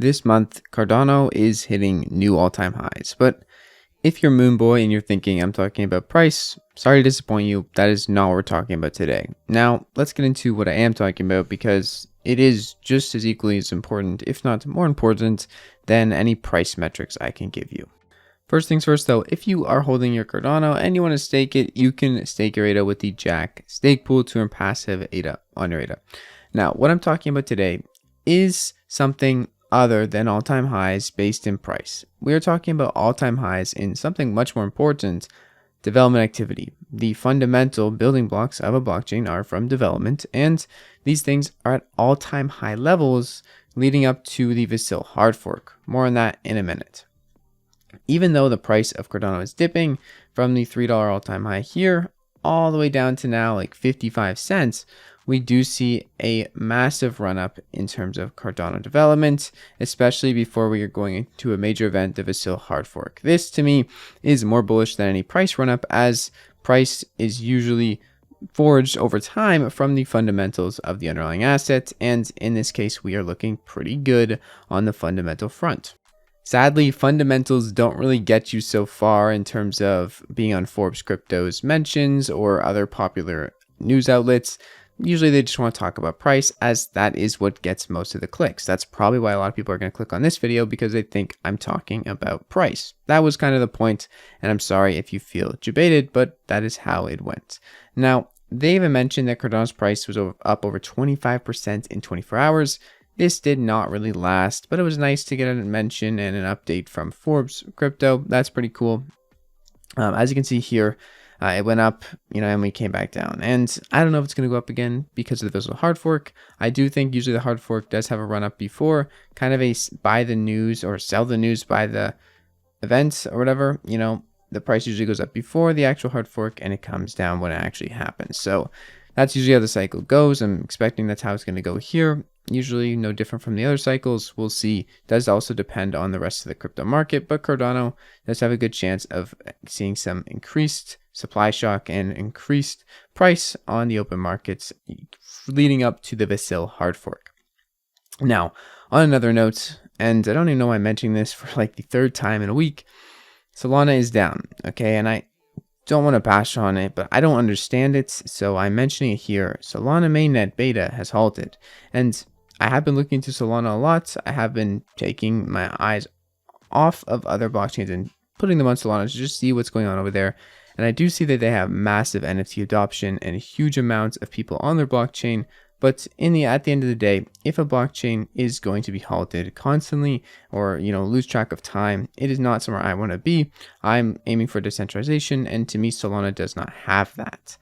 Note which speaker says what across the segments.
Speaker 1: This month, Cardano is hitting new all-time highs, but if you're Moon Boy and you're thinking I'm talking about price, sorry to disappoint you, that is not what we're talking about today. Now, let's get into what I am talking about because it is just as equally as important, if not more important, than any price metrics I can give you. First things first though, if you are holding your Cardano and you want to stake it, you can stake your ADA with the Jack stake pool to earn passive ADA on your ADA. Now, what I'm talking about today is something other than all-time highs based in price. We are talking about all-time highs in something much more important, development activity. The fundamental building blocks of a blockchain are from development, and these things are at all-time high levels leading up to the Vassal hard fork. More on that in a minute. Even though the price of Cardano is dipping from the $3 all-time high here all the way down to now like 55 cents, we do see a massive run up in terms of Cardano development, especially before we are going into a major event, the Vassal hard fork. This to me is more bullish than any price run up, as price is usually forged over time from the fundamentals of the underlying asset. And in this case, we are looking pretty good on the fundamental front. Sadly, fundamentals don't really get you so far in terms of being on Forbes Crypto's mentions or other popular news outlets. Usually they just want to talk about price, as that is what gets most of the clicks. That's probably why a lot of people are going to click on this video, because they think I'm talking about price. That was kind of the point, and I'm sorry if you feel debated, but that is how it went. Now, they even mentioned that Cardano's price was up over 25% in 24 hours. This did not really last, but it was nice to get a mention and an update from Forbes Crypto. That's pretty cool. As you can see here, it went up, and we came back down. And I don't know if it's going to go up again because of the Vassal hard fork. I do think usually the hard fork does have a run up before, kind of a buy the news or sell the news by the events or whatever. The price usually goes up before the actual hard fork and it comes down when it actually happens. So that's usually how the cycle goes. I'm expecting that's how it's going to go here. Usually no different from the other cycles. We'll see. It does also depend on the rest of the crypto market, but Cardano does have a good chance of seeing some increased supply shock and increased price on the open markets leading up to the Vassal hard fork. Now, on another note, and I don't even know why I'm mentioning this for like the third time in a week, Solana is down, okay? And I don't want to bash on it, but I don't understand it, so I'm mentioning it here. Solana mainnet beta has halted, and I have been looking into Solana a lot. I have been taking my eyes off of other blockchains and putting them on Solana to just see what's going on over there. And I do see that they have massive NFT adoption and huge amounts of people on their blockchain. But at the end of the day, if a blockchain is going to be halted constantly or, lose track of time, it is not somewhere I want to be. I'm aiming for decentralization, and to me, Solana does not have that.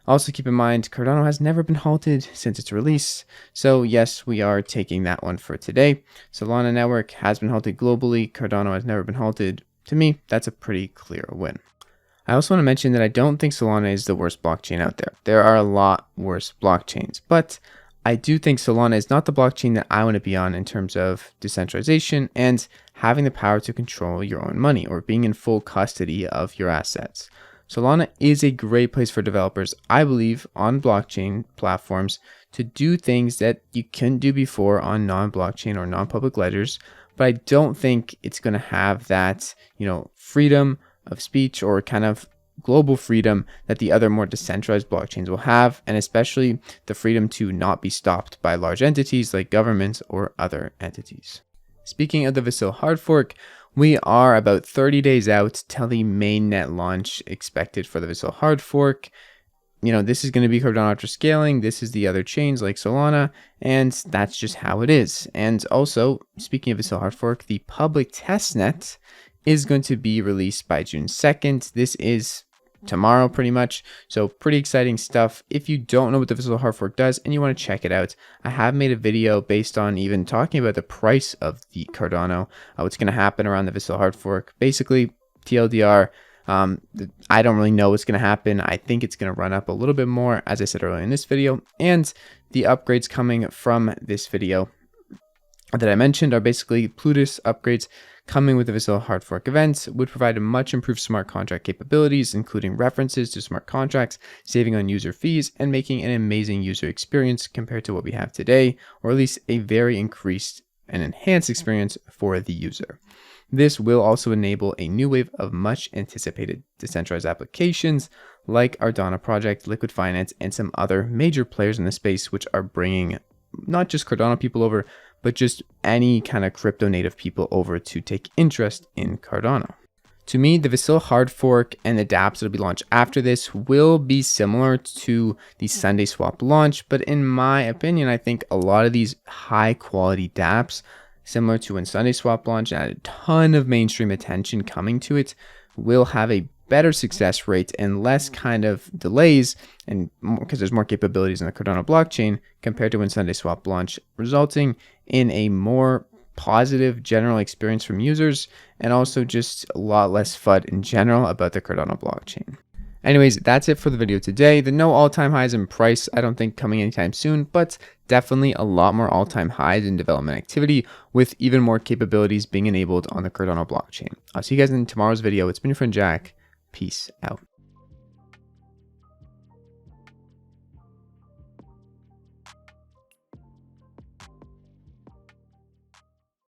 Speaker 1: Also keep in mind, Cardano has never been halted since its release. So yes, we are taking that one for today. Solana network has been halted globally. Cardano has never been halted. To me, that's a pretty clear win. I also want to mention that I don't think Solana is the worst blockchain out there. There are a lot worse blockchains, but I do think Solana is not the blockchain that I want to be on in terms of decentralization and having the power to control your own money or being in full custody of your assets. Solana is a great place for developers, I believe, on blockchain platforms to do things that you couldn't do before on non-blockchain or non-public ledgers, but I don't think it's going to have that, freedom of speech or kind of global freedom that the other more decentralized blockchains will have, and especially the freedom to not be stopped by large entities like governments or other entities. Speaking of the Vassal hard fork, we are about 30 days out till the mainnet launch expected for the Vassal hard fork. This is going to be Cardano after scaling. This is the other chains like Solana, and that's just how it is. And also, speaking of Vassal hard fork, the public testnet is going to be released by June 2nd. This is tomorrow pretty much. So pretty exciting stuff. If you don't know what the Vassal hard fork does and you want to check it out, I have made a video based on even talking about the price of the Cardano, what's going to happen around the Vassal hard fork. Basically, TLDR, I don't really know what's going to happen. I think it's going to run up a little bit more, as I said earlier in this video, and the upgrades coming from this video that I mentioned are basically Plutus upgrades coming with the Vassal hard fork events would provide a much improved smart contract capabilities, including references to smart contracts, saving on user fees, and making an amazing user experience compared to what we have today, or at least a very increased and enhanced experience for the user. This will also enable a new wave of much anticipated decentralized applications like Cardano project, Liquid Finance, and some other major players in the space, which are bringing not just Cardano people over, but just any kind of crypto native people over to take interest in Cardano. To me, the Vassal hard fork and the dApps that will be launched after this will be similar to the Sunday Swap launch, but in my opinion, I think a lot of these high quality dApps, similar to when Sunday Swap launched and had a ton of mainstream attention coming to it, will have a better success rate and less kind of delays, and because there's more capabilities in the Cardano blockchain compared to when Sunday Swap launched, resulting in a more positive general experience from users and also just a lot less FUD in general about the Cardano blockchain. Anyways, that's it for the video today. The no all-time highs in price, I don't think coming anytime soon, but definitely a lot more all-time highs in development activity with even more capabilities being enabled on the Cardano blockchain. I'll see you guys in tomorrow's video. It's been your friend Jack. Peace out.